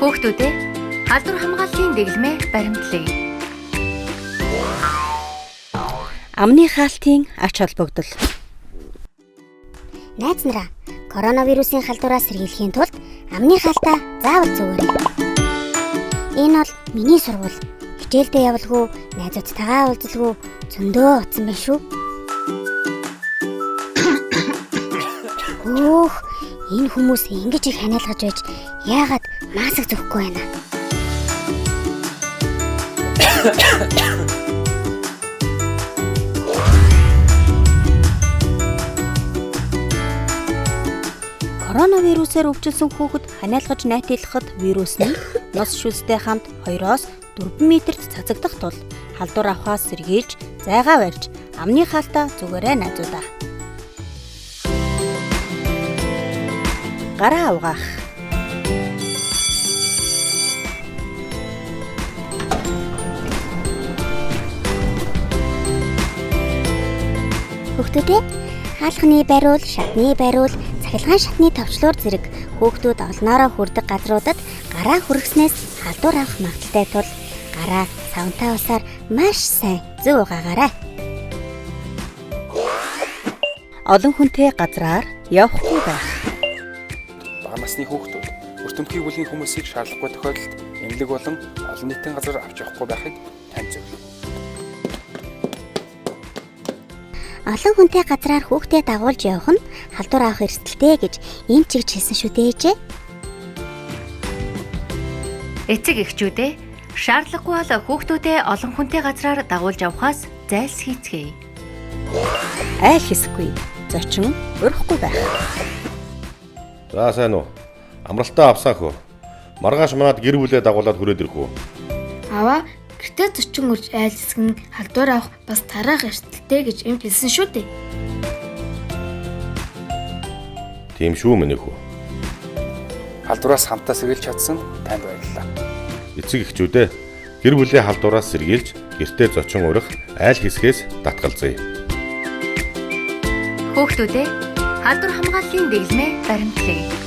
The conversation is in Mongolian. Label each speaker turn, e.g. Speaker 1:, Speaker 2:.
Speaker 1: Хүүхдүүдээ халдвар хамгааллын дэглэмээ баримтлая.
Speaker 2: Амны хаалтын ач холбогдол.
Speaker 3: Найз нараа, коронавирусын халдвараас сэргийлэхийн тулд амны хаалтаа заавал зүүгээрэй. Энэ бол миний сургууль. Хичээлдээ явалгүй, найзуудтайгаа уулзалгүй зөндөө утсан байна шүү. Өөх, энэ хүмүүс ингэж их ханиалгаж байж яагаад маск зөхгүй байна?
Speaker 2: Коронавирусээр өвчлсөн хүүхэд ханиалгаж найтилахад вирус нь нос шүлстэй хамт 2-4 метрт цацагдах тул халдвар авахаас сэргийлж, зайгаа барьж, амны хаалтаа зүгээрэй найзуудаа. Гараа угаах.
Speaker 3: Хүүхдүүдээ хаалхны бариул, шатны бариул, цахилгаан шатны товчлуур зэрэг хүүхдүүд олноороо хүрдэг газруудад гараа хүргэснээс халдвар авах магадaltaй тул гараа савнтай усаар маш сайн зөв угаагаарай.
Speaker 2: Олон хүнтэй газраар явахгүй байх.
Speaker 4: Бага насны хүүхдүүд өртөмхий бүлгийн хүмүүсийг шаардлагагүй тохиолдолд эмнэлэг болон олон нийтийн газар авч явахгүй байхыг танд зөвлөе.
Speaker 3: Олон хүнтэй газраар хүүхдээ дагуулж явах нь халдвар авах эрсдэлтэй гэж энэ ч гэж хэлсэн шүү дээ ээжээ.
Speaker 1: Эцэг эхчүүдээ шаардлагагүй бол хүүхдүүдээ олон хүнтэй газраар дагуулж явахаас зайлсхийцгээе.
Speaker 2: Айл хэсгүй, зочин өрөхгүй байх.
Speaker 5: За сайн уу? Амралтаа авсан хөө. Маргааш манад гэр бүлээ дагуулад хүрээд ирэх үү?
Speaker 6: Аваа, гэртээ зочин үрж айлсг нь халдвар авах бас тараах эрсдэлтэй гэж энд хэлсэн шүү дээ.
Speaker 5: Тийм шүү миний хүү.
Speaker 4: Халдвараас хамтаа сэргийлж чадсан танд баярлалаа.
Speaker 5: Эцэг эхчүүдээ гэр бүлийн халдвараас сэргийлж, гэртээ зочин урах айл хэсгээс татгалзъя.
Speaker 1: Хүүхдүүдээ халдвар хамгааллын дэглэмээ баримтлая.